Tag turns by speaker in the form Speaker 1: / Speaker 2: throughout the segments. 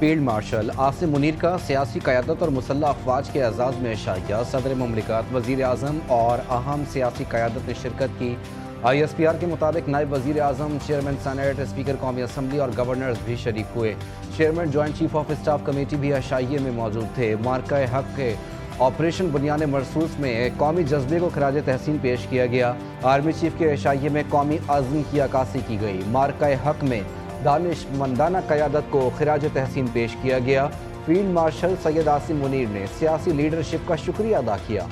Speaker 1: Field marshal Asim Munir کا سیاسی قیادت اور مسلح افواج کے اعزاز میں عشائیہ، صدر مملکت، وزیر اعظم اور اہم سیاسی قیادت نے شرکت کی۔ آئی ایس پی آر کے مطابق نائب وزیر اعظم، چیئرمین سینیٹ، اسپیکر قومی اسمبلی اور گورنرز بھی شریک ہوئے۔ Chairman joint chief of staff committee بھی عشائیے میں موجود تھے۔ مارکہ حق کے آپریشن بنیان مرصوص میں قومی جذبے کو خراج تحسین پیش کیا گیا۔ آرمی چیف کے عشائیے میں قومی عزم کی عکاسی کی گئی۔ مارکہ حق میں دانش مندانہ قیادت کو خراج تحسین پیش کیا گیا۔ فیلڈ مارشل سید عاصم منیر نے سیاسی لیڈرشپ کا شکریہ ادا کیا۔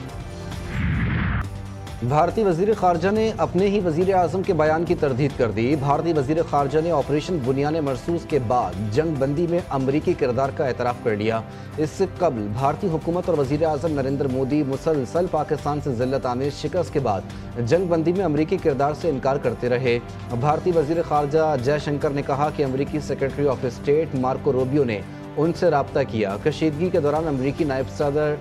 Speaker 1: بھارتی وزیر خارجہ نے اپنے ہی وزیر اعظم کے بیان کی تردید کر دی۔ بھارتی وزیر خارجہ نے آپریشن بنیان مرصوص کے بعد جنگ بندی میں امریکی کردار کا اعتراف کر لیا۔ اس سے قبل بھارتی حکومت اور وزیر اعظم نریندر مودی مسلسل پاکستان سے ذلت آمیز شکست کے بعد جنگ بندی میں امریکی کردار سے انکار کرتے رہے۔ بھارتی وزیر خارجہ جے شنکر نے کہا کہ امریکی secretary of state Marco Rubio نے ان سے رابطہ کیا۔ کشیدگی کے دوران امریکی نائب صدر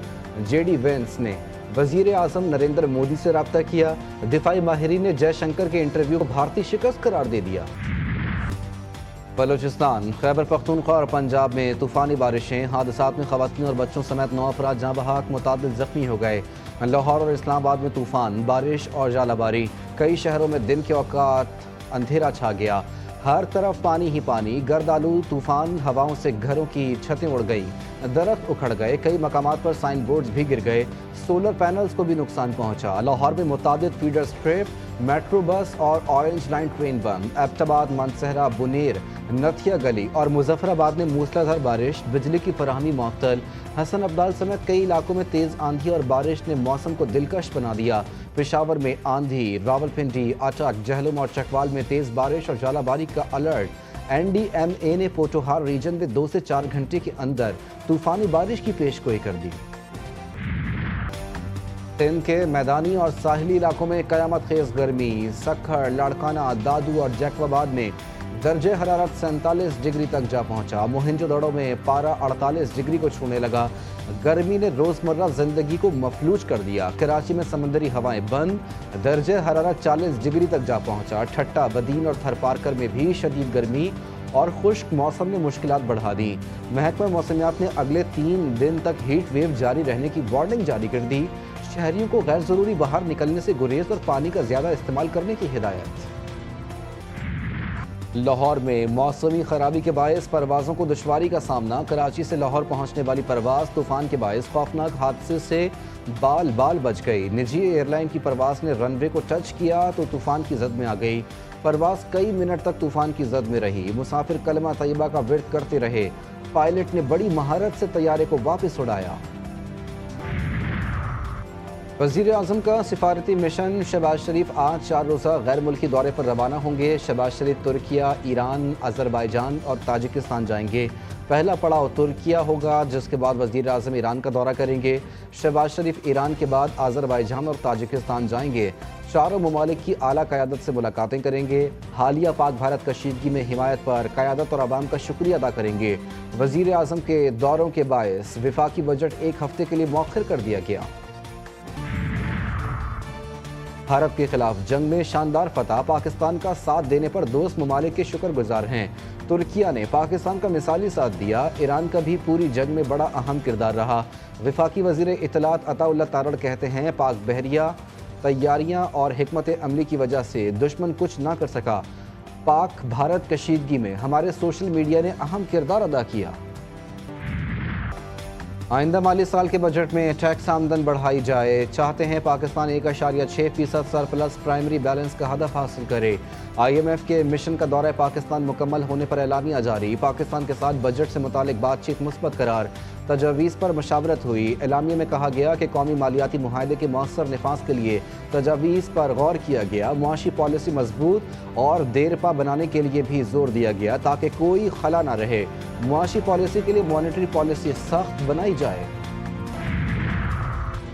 Speaker 1: جے ڈی وینس نے وزیر اعظم نریندر مودی سے رابطہ کیا۔ دفاعی ماہرین نے جے شنکر کے انٹرویو کو بھارتی شکست قرار دے دیا۔ بلوچستان، خیبر پختونخوا اور پنجاب میں طوفانی بارشیں، حادثات میں خواتین اور بچوں سمیت 9 افراد جاں بحق، متعدد زخمی ہو گئے۔ لاہور اور اسلام آباد میں طوفان، بارش اور ژالہ باری، کئی شہروں میں دن کے اوقات اندھیرا چھا گیا۔ ہر طرف پانی ہی پانی، گرد آلود طوفان ہواؤں سے گھروں کی چھتیں اڑ گئی، درخت اکھڑ گئے، کئی مقامات پر سائن بورڈز بھی گر گئے، سولر پینلز کو بھی نقصان پہنچا۔ لاہور میں متعدد فیڈر اسٹرپ، میٹرو بس اور اورنج لائن ٹرین بند۔ ایبٹ آباد، مانسہرہ، بنیر، نتھیا گلی اور مظفر آباد میں موسلادھار بارش، بجلی کی فراہمی معطل۔ حسن ابدال سمیت کئی علاقوں میں تیز آندھی اور بارش نے موسم کو دلکش بنا دیا۔ پشاور میں آندھی، راولپنڈی، اٹک، جہلم اور چکوال میں تیز بارش اور ژالہ باری کا الرٹ۔ این ڈی ایم اے نے پوٹوہار ریجن میں 2 سے 4 گھنٹے کے اندر طوفانی بارش کی پیش گوئی کر دی۔ سندھ کے میدانی اور ساحلی علاقوں میں قیامت خیز گرمی، سکھڑ، لاڑکانہ، دادو اور جیکب آباد میں درجہ حرارت 47 ڈگری تک جا پہنچا۔ موہنجو دڑو میں پارہ 48 ڈگری کو چھونے لگا۔ گرمی نے روزمرہ زندگی کو مفلوج کر دیا۔ کراچی میں سمندری ہوائیں بند، درجہ حرارت 40 ڈگری تک جا پہنچا۔ ٹھٹہ، بدین اور تھر پارکر میں بھی شدید گرمی اور خشک موسم نے مشکلات بڑھا دیں۔ محکمہ موسمیات نے اگلے 3 دن تک ہیٹ ویو جاری رہنے کی وارننگ جاری کر دی۔ شہریوں کو غیر ضروری باہر نکلنے سے گریز اور پانی کا زیادہ استعمال کرنے کی ہدایت۔ لاہور میں موسمی خرابی کے باعث پروازوں کو دشواری کا سامنا۔ کراچی سے لاہور پہنچنے والی پرواز طوفان کے باعث خوفناک حادثے سے بال بچ گئی۔ نجی ایئر لائن کی پرواز نے رن وے کو ٹچ کیا تو طوفان کی زد میں آ گئی۔ پرواز کئی منٹ تک طوفان کی زد میں رہی۔ مسافر کلمہ طیبہ کا ورد کرتے رہے۔ پائلٹ نے بڑی مہارت سے طیارے کو واپس اڑایا۔ وزیر اعظم کا سفارتی مشن شہباز شریف آج 4 روزہ غیر ملکی دورے پر روانہ ہوں گے۔ شہباز شریف ترکیہ، ایران، آذربائیجان اور تاجکستان جائیں گے۔ پہلا پڑاؤ ترکیہ ہوگا، جس کے بعد وزیر اعظم ایران کا دورہ کریں گے۔ شہباز شریف ایران کے بعد آذربائیجان اور تاجکستان جائیں گے۔ چاروں ممالک کی اعلیٰ قیادت سے ملاقاتیں کریں گے۔ حالیہ پاک بھارت کشیدگی میں حمایت پر قیادت اور عوام کا شکریہ ادا کریں گے۔ وزیر اعظم کے دوروں کے باعث وفاقی بجٹ 1 ہفتے کے لیے مؤخر کر دیا گیا۔ بھارت کے خلاف جنگ میں شاندار فتح، پاکستان کا ساتھ دینے پر دوست ممالک کے شکر گزار ہیں۔ ترکیہ نے پاکستان کا مثالی ساتھ دیا۔ ایران کا بھی پوری جنگ میں بڑا اہم کردار رہا۔ وفاقی وزیر اطلاعات عطا اللہ تارڑ کہتے ہیں، پاک بحریہ تیاریاں اور حکمت عملی کی وجہ سے دشمن کچھ نہ کر سکا۔ پاک بھارت کشیدگی میں ہمارے سوشل میڈیا نے اہم کردار ادا کیا۔ آئندہ مالی سال کے بجٹ میں ٹیکس آمدن بڑھائی جائے۔ چاہتے ہیں پاکستان 1.6% سرپلس پرائمری بیلنس کا ہدف حاصل کرے۔ آئی ایم ایف کے مشن کا دورہ پاکستان مکمل ہونے پر اعلامیہ جاری۔ پاکستان کے ساتھ بجٹ سے متعلق بات چیت مثبت قرار، تجاویز پر مشاورت ہوئی۔ اعلامیہ میں کہا گیا کہ قومی مالیاتی معاہدے کے مؤثر نفاذ کے لیے تجاویز پر غور کیا گیا۔ معاشی پالیسی مضبوط اور دیرپا بنانے کے لیے بھی زور دیا گیا تاکہ کوئی خلا نہ رہے۔ معاشی پالیسی کے لیے مانیٹری پالیسی سخت بنائی جائے۔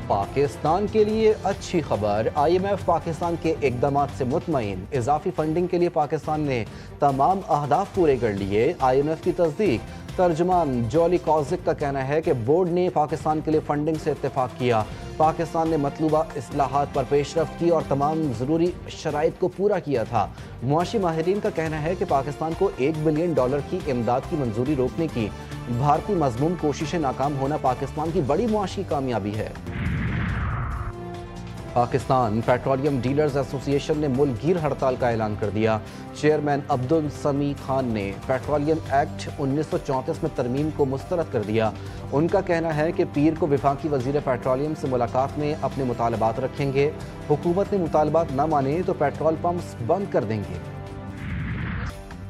Speaker 1: پاکستان کے لیے اچھی خبر، آئی ایم ایف پاکستان کے اقدامات سے مطمئن۔ اضافی فنڈنگ کے لیے پاکستان نے تمام اہداف پورے کر لیے۔ آئی ایم ایف کی تصدیق۔ ترجمان جولی کوزک کا کہنا ہے کہ بورڈ نے پاکستان کے لیے فنڈنگ سے اتفاق کیا۔ پاکستان نے مطلوبہ اصلاحات پر پیش رفت کی اور تمام ضروری شرائط کو پورا کیا تھا۔ معاشی ماہرین کا کہنا ہے کہ پاکستان کو $1 بلین کی امداد کی منظوری روکنے کی بھارتی مذموم کوششیں ناکام ہونا پاکستان کی بڑی معاشی کامیابی ہے۔ پاکستان پیٹرولیم ڈیلرز ایسوسی ایشن نے ملک گیر ہڑتال کا اعلان کر دیا۔ چیئرمین عبدالسمیع خان نے پیٹرولیم ایکٹ 1934 میں ترمیم کو مسترد کر دیا۔ ان کا کہنا ہے کہ پیر کو وفاقی وزیر پیٹرولیم سے ملاقات میں اپنے مطالبات رکھیں گے۔ حکومت نے مطالبات نہ مانے تو پیٹرول پمپس بند کر دیں گے۔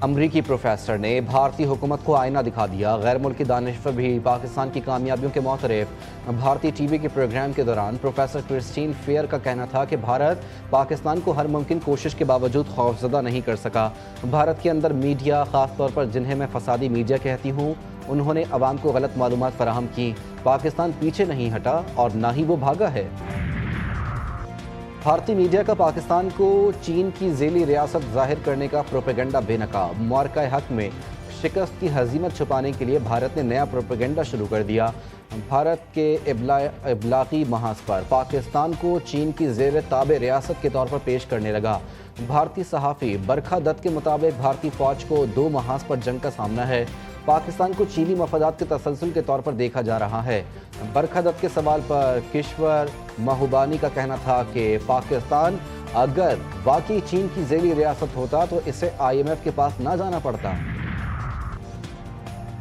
Speaker 1: امریکی پروفیسر نے بھارتی حکومت کو آئینہ دکھا دیا۔ غیر ملکی دانشور بھی پاکستان کی کامیابیوں کے معترف۔ بھارتی ٹی وی کے پروگرام کے دوران پروفیسر کرسٹین فیئر کا کہنا تھا کہ بھارت پاکستان کو ہر ممکن کوشش کے باوجود خوفزدہ نہیں کر سکا۔ بھارت کے اندر میڈیا، خاص طور پر جنہیں میں فسادی میڈیا کہتی ہوں، انہوں نے عوام کو غلط معلومات فراہم کی۔ پاکستان پیچھے نہیں ہٹا اور نہ ہی وہ بھاگا ہے۔ بھارتی میڈیا کا پاکستان کو چین کی ذیلی ریاست ظاہر کرنے کا پروپیگنڈا بے نقاب۔ معرکہ حق میں شکست کی ہزیمت چھپانے کے لیے بھارت نے نیا پروپیگنڈا شروع کر دیا۔ بھارت کے ابلاغی محاذ پر پاکستان کو چین کی زیر تابع ریاست کے طور پر پیش کرنے لگا۔ بھارتی صحافی برکھا دت کے مطابق بھارتی فوج کو 2 محاذ پر جنگ کا سامنا ہے۔ پاکستان کو چینی مفادات کے تسلسل کے طور پر دیکھا جا رہا ہے۔ برکھا دت کے سوال پر کشور مہوبانی کا کہنا تھا کہ پاکستان اگر واقعی چین کی ذیلی ریاست ہوتا تو اسے IMF کے پاس نہ جانا پڑتا۔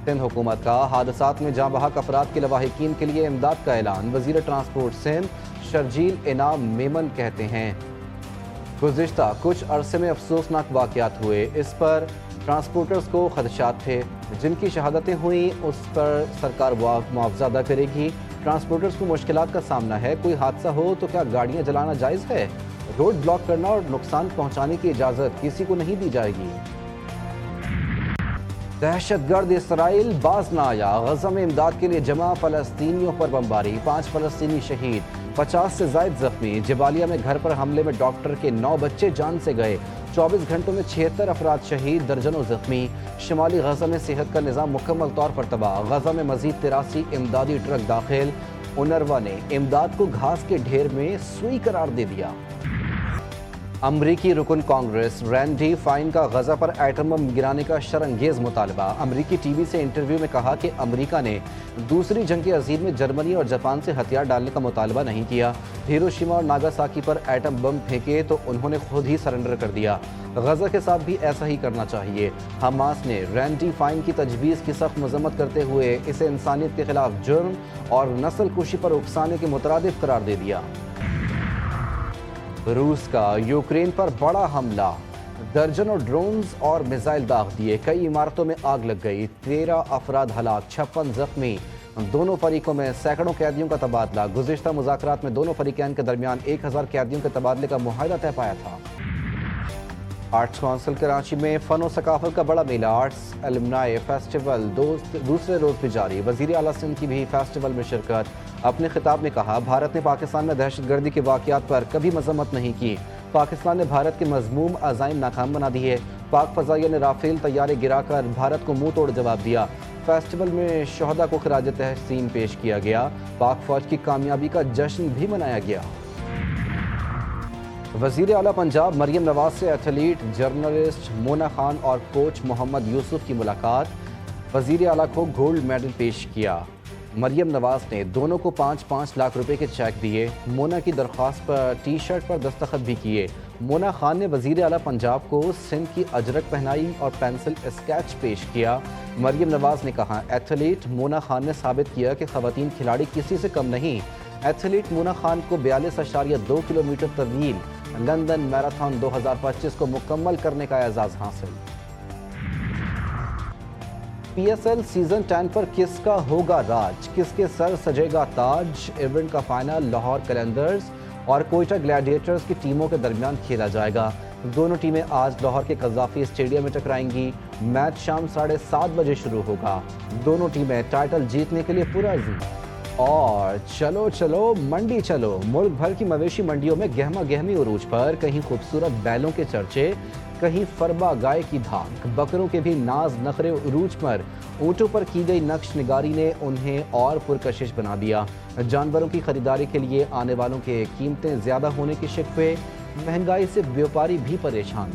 Speaker 1: سندھ حکومت کا حادثات میں جاں بحق افراد کے لواحقین کے لیے امداد کا اعلان۔ وزیر ٹرانسپورٹ سندھ شرجیل انعام میمن کہتے ہیں گزشتہ کچھ عرصے میں افسوسناک واقعات ہوئے، اس پر ٹرانسپورٹرز کو خدشات تھے۔ جن کی شہادتیں ہوئیں اس پر سرکار معاوضہ ادا کرے گی۔ ٹرانسپورٹرز کو مشکلات کا سامنا ہے، کوئی حادثہ ہو تو کیا گاڑیاں جلانا جائز ہے؟ روڈ بلاک کرنا اور نقصان پہنچانے کی اجازت کسی کو نہیں دی جائے گی۔ دہشت گرد اسرائیل باز نہ آیا، غزہ میں امداد کے لیے جمع فلسطینیوں پر بمباری، 5 فلسطینی شہید، 50 سے زائد زخمی۔ جبالیہ میں گھر پر حملے میں ڈاکٹر کے 9 بچے جان سے گئے، 24 گھنٹوں میں 76 افراد شہید، درجنوں زخمی۔ شمالی غزہ میں صحت کا نظام مکمل طور پر تباہ، غزہ میں مزید 83 امدادی ٹرک داخل۔ اونروا نے امداد کو گھاس کے ڈھیر میں سوئی قرار دے دیا۔ امریکی رکن کانگریس رینڈی فائن کا غزہ پر ایٹم بم گرانے کا شرانگیز مطالبہ۔ امریکی ٹی وی سے انٹرویو میں کہا کہ امریکہ نے دوسری جنگ عظیم میں جرمنی اور جاپان سے ہتھیار ڈالنے کا مطالبہ نہیں کیا۔ ہیروشیما اور ناگاساکی پر ایٹم بم پھینکے تو انہوں نے خود ہی سرنڈر کر دیا۔ غزہ کے ساتھ بھی ایسا ہی کرنا چاہیے۔ حماس نے رینڈی فائن کی تجویز کی سخت مذمت کرتے ہوئے اسے انسانیت کے خلاف جرم اور نسل کشی پر اکسانے کے مترادف قرار دے دیا۔ روس کا یوکرین پر بڑا حملہ، درجنوں ڈرونز اور میزائل داغ دیے، کئی عمارتوں میں آگ لگ گئی، 13 افراد ہلاک، 56 زخمی۔ دونوں فریقوں میں سینکڑوں قیدیوں کا تبادلہ۔ گزشتہ مذاکرات میں دونوں فریقین کے درمیان 1000 قیدیوں کے تبادلے کا معاہدہ طے پایا تھا۔ آرٹس کونسل کراچی میں فن و ثقافت کا بڑا میلہ، آرٹس المنائی فیسٹیول دوسرے روز بھی جاری۔ وزیر اعلیٰ سندھ کی بھی فیسٹیول میں شرکت۔ اپنے خطاب میں کہا، بھارت نے پاکستان میں دہشت گردی کے واقعات پر کبھی مذمت نہیں کی۔ پاکستان نے بھارت کے مذموم عزائم ناکام بنا دیے۔ پاک فضائیہ نے رافیل طیارے گرا کر بھارت کو منہ توڑ جواب دیا۔ فیسٹیول میں شہداء کو خراج تحسین پیش کیا گیا۔ پاک فوج کی کامیابی کا جشن بھی منایا گیا۔ وزیر اعلیٰ پنجاب مریم نواز سے ایتھلیٹ جرنلسٹ مونا خان اور کوچ محمد یوسف کی ملاقات۔ وزیر اعلیٰ کو گولڈ میڈل پیش کیا۔ مریم نواز نے دونوں کو 5-5 لاکھ روپے کے چیک دیے۔ مونا کی درخواست پر ٹی شرٹ پر دستخط بھی کیے۔ مونا خان نے وزیر اعلیٰ پنجاب کو سندھ کی اجرک پہنائی اور پینسل اسکیچ پیش کیا۔ مریم نواز نے کہا، ایتھلیٹ مونا خان نے ثابت کیا کہ خواتین کھلاڑی کسی سے کم نہیں۔ ایتھلیٹ مونا خان کو 42.2 کلومیٹر طویل لندن میراتھن 2025 کو مکمل کرنے کا اعزاز حاصل۔ PSL سیزن 10 پر کس کا ہوگا راج، کس کے سر سجے گا تاج؟ ایونٹ کا فائنل لاہور قلندرز اور کوئٹہ گلیڈیٹرز کی ٹیموں کے درمیان کھیلا جائے گا۔ دونوں ٹیمیں آج لاہور کے قذافی اسٹیڈیم میں ٹکرائیں گی۔ میچ شام 7:30 بجے شروع ہوگا۔ دونوں ٹیمیں ٹائٹل جیتنے کے لیے پرعزم۔ اور چلو منڈی چلو، ملک بھر کی مویشی منڈیوں میں گہما گہمی عروج پر، کہیں خوبصورت بیلوں کے چرچے، کہیں فربا گائے کی دھاک، بکروں کے بھی ناز نخرے عروج پر۔ اونٹوں پر کی گئی نقش نگاری نے انہیں اور پرکشش بنا دیا۔ جانوروں کی خریداری کے لیے آنے والوں کے قیمتیں زیادہ ہونے کے شکوے، مہنگائی سے بیوپاری بھی پریشان۔